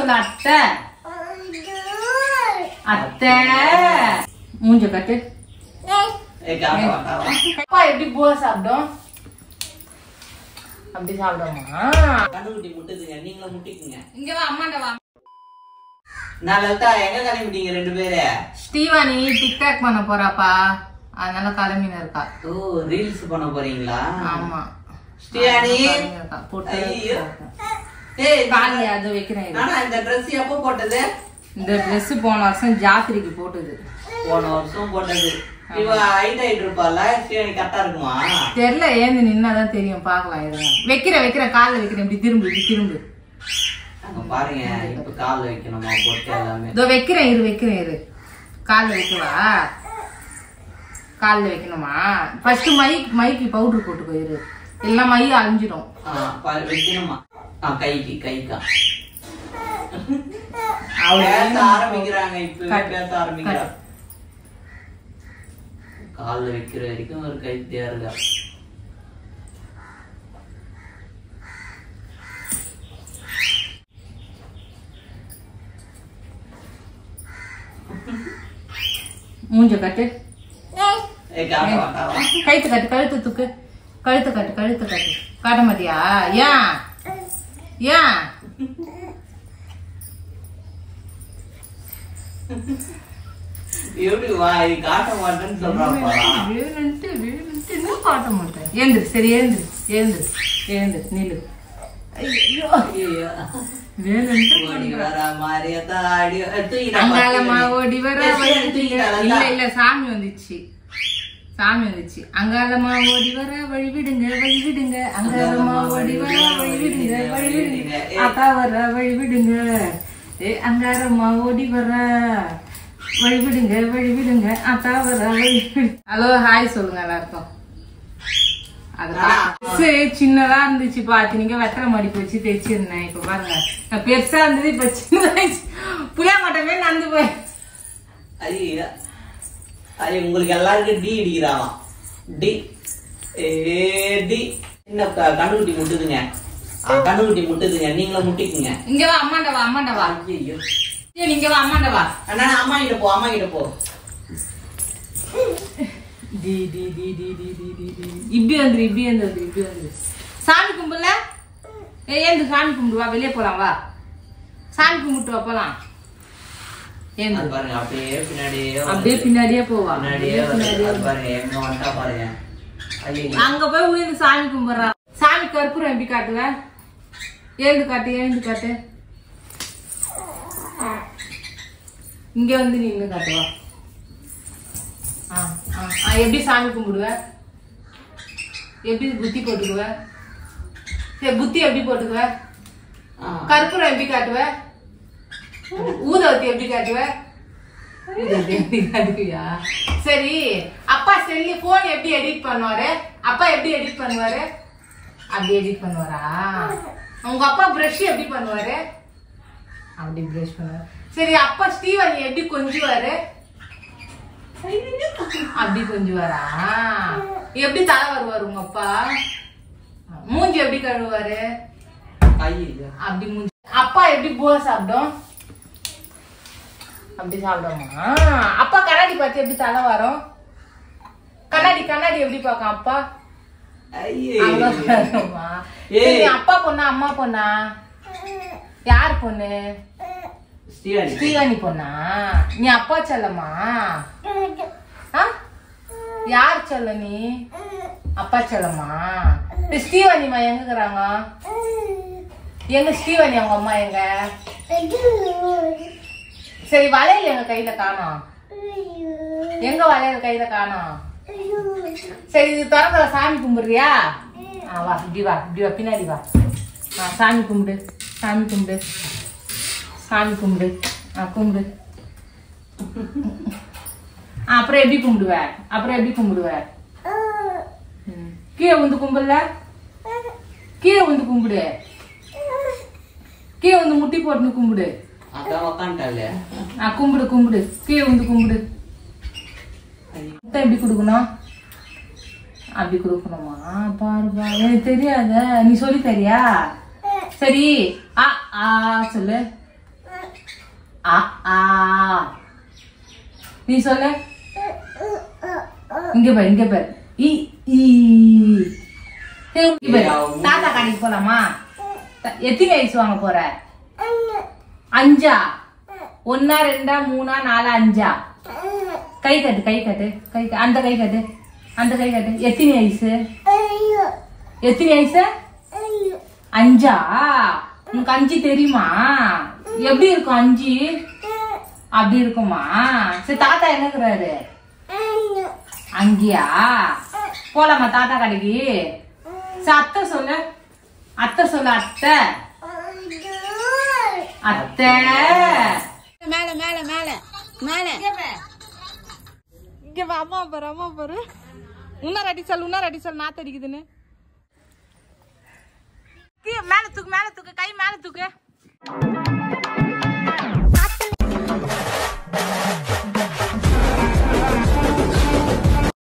சொல்லு அத்தை அத்தை மூஞ்ச கட்டு அப்பா எப்படி பூவா சாப்பிடும் அப்படி சாப்பிடுமா கண்ணுக்குட்டி முட்டுதுங்க நீங்களும் முட்டிக்குங்க இங்க வா அம்மாண்ட வா நான் லலிதா எங்க கிளம்பிட்டீங்க ரெண்டு பேரு ஸ்ரீவாணி டிக்டாக் பண்ண போறாப்பா அதனால கிளம்பின இருக்கா ஓ ரீல்ஸ் பண்ண போறீங்களா ஆமா ஸ்ரீவாணி போட்டு ஏய் காலையில அது வைக்கிறேன் நானா இந்த Dress எப்போ போட்டது இந்த Dress போன வருஷம் ஜாத்திரைக்கு போட்டது போன வருஷம் போட்டது இவ ஹைட் ஆயிட்டு இருப்பால ஸ்ரீவாணி கரெக்டா இருக்குமா தெரியல ஏந்து நின்னாதான் தெரியும் பாக்கலாம் இருங்க வைக்கிறேன் காலில் வைக்கிறேன் இப்படி திரும்பு அங்க பாருங்க இப்ப கால் வைக்கணுமா போட்டு எல்லாமே இதோ வைக்கிறேன் இரு காலில் வைக்கவா காலில் வைக்கணுமா ஃபர்ஸ்ட் மைக்கு பவுடர் போட்டுக்கோ இரு இல்லைன்னா மை அழிஞ்சிடும் வைக்கணுமா கைக்கா பேச ஆரம்பிக்கிறாங்க இப்ப பேச ஆரம்பிக்கிறாங்க கால்ல வைக்கிற வரைக்கும் ஒரு கைத்தியா இருக்கா மூஞ்ச கட்டு கழுத்து கட்டு கழுத்து தூக்கு கழுத்து கட்டு காட்ட மாட்டியா ஏன் எப்படி வா இது காட்ட மாட்டேன்னு சொல்றாப்பா வேணுன்ட்டு காட்ட மாட்டேன் ஏந்திரு சரி ஏந்திரு நில்லு ஐயோ அங்காளமா ஓடி வர இல்ல சாமி வந்துச்சு அங்காளமா ஓடி வர வழிவிடுங்க அங்காளமா ஓடி வர வழிவிடுங்க அக்கா வர வழிவிடுங்க அங்காளமா ஓடி வர வழிவிடுங்க அக்கா வர வழிவிடுங்க ஹலோ ஹாய் சொல்லுங்க எல்லாருக்கும் சின்னதா இருந்துச்சு பாத்து நீங்க வெத்தலை மடிப்பு வச்சு தைச்சிருந்தேன் இப்ப பாருங்க பெருசா இருந்தது இப்ப சின்னதாச்சு புளியா மாட்டமே நந்து போய் அது உங்களுக்கு எல்லாருக்கும் டி அடிக்கிறாங்க என்ன கண்ணுக்குட்டி முட்டுதுங்க நீங்களும் முட்டிக்குங்க இங்க வா அம்மாண்ட வா ஐயோ நீங்க வா அம்மாண்ட வா அண்ணா அம்மா கிட்ட போ இப்படி வந்துரு சாமி கும்பிடல ஏந்து சாமி கும்பிடுவா வெளியே போலாம் வா சாமி கும்பிட்டு வா போலாம் அப்படியே பின்னாடியே போவா அங்க போய் உயிர்ந்து சாமி கும்பிடுறா சாமி கற்பூரம் எப்படி காட்டுவ எழுந்து காட்டு இங்க வந்து நீ இன்னும் காட்டுவா எப்படி சாமி கும்பிடுவ எப்படி புத்தி போட்டுக்குவ புத்தி எப்படி போட்டுக்குவ கற்பூரம் எப்படி காட்டுவ ஊதவத்தி எப்படி காட்டுவ காட்டுவியா சரி அப்பா செல்லு போன் எப்படி எடிட் பண்ணுவாரு அப்படி எடிட் பண்ணுவாரா உங்க அப்பா பிரஷ் எப்படி பண்ணுவாரு அப்படி பிரஷ் பண்ணுவாரு சரி அப்பா ஸ்ரீவாணி எப்படி கொஞ்சுவாரு அப்படி கொஞ்சுவாரா எப்படி தலை வருவாரு உங்க அப்பா மூஞ்சி எப்படி கழுவாரு அப்படி மூஞ்சி அப்பா எப்படி பூவா சாப்பிடும் அப்படி சாப்பிடுமா அப்பா கண்ணாடி பார்த்து எப்படி தலை வரும் கண்ணாடி எப்படி பார்க்கும் அப்பா அப்பா பொண்ணா அம்மா பொண்ணா யார் பொண்ணு ஸ்ரீவாணி பொண்ணா நீ அப்பா செல்லமா யார் செல்ல நீ அப்பா செல்லமா ஸ்ரீவாணிமா எங்க இருக்கிறாங்க எங்க ஸ்ரீவாணி அவங்க அம்மா எங்க சரி வளையல் எங்க கையில காணோம் எங்க வளையல் கையில காணோம் சரி இது திறக்கல சாமி கும்பிடுறியா வா இப்படி வா பின்னாடி வா சாமி கும்பிடு கும்பிடு அப்புறம் எப்படி கும்பிடுவ கீழே வந்து கும்பிடல கீழே வந்து கும்பிடு கீழே வந்து முட்டி போட்டு கும்பிடு கும்பிடு கீழே வந்து கும்பிடு எப்படி கொடுக்கணும் அப்படி கொடுக்கணுமா பாருப்பா எனக்கு தெரியாத நீ சொல்லி தரியா சரி சொல்லு நீ சொல்லு. இங்க பாரு இங்க பாரு. தாத்தா கடைக்கு போலாமா? எத்தனை ஐஸ் வாங்க போற? 5 1 2 3 4 5 கை கட்டு கை கட்டு கை அந்த கை கட்டு அந்த கை கட்டு. எத்தனை ஐஸ்? எத்தனை ஐஸ்? 5. உனக்கு 5 தெரியுமா? எப்படி இருக்கும் 5? அப்படி இருக்குமா? சரி தாத்தா என்னக்குறாரு? அங்கயா போலாமா தாத்தா கடைக்கு? அத்தை சொல்லு. அத்தை சொல்லு. அத்தை அத்தை மேல மேல மேல மேல இங்க வா. அம்மா பாரு அம்மா பாரு. இன்னொரு அடி சொல்லு நாத்து அடிக்குதுன்னு. மேல தூக்கு கை மேல தூக்கு.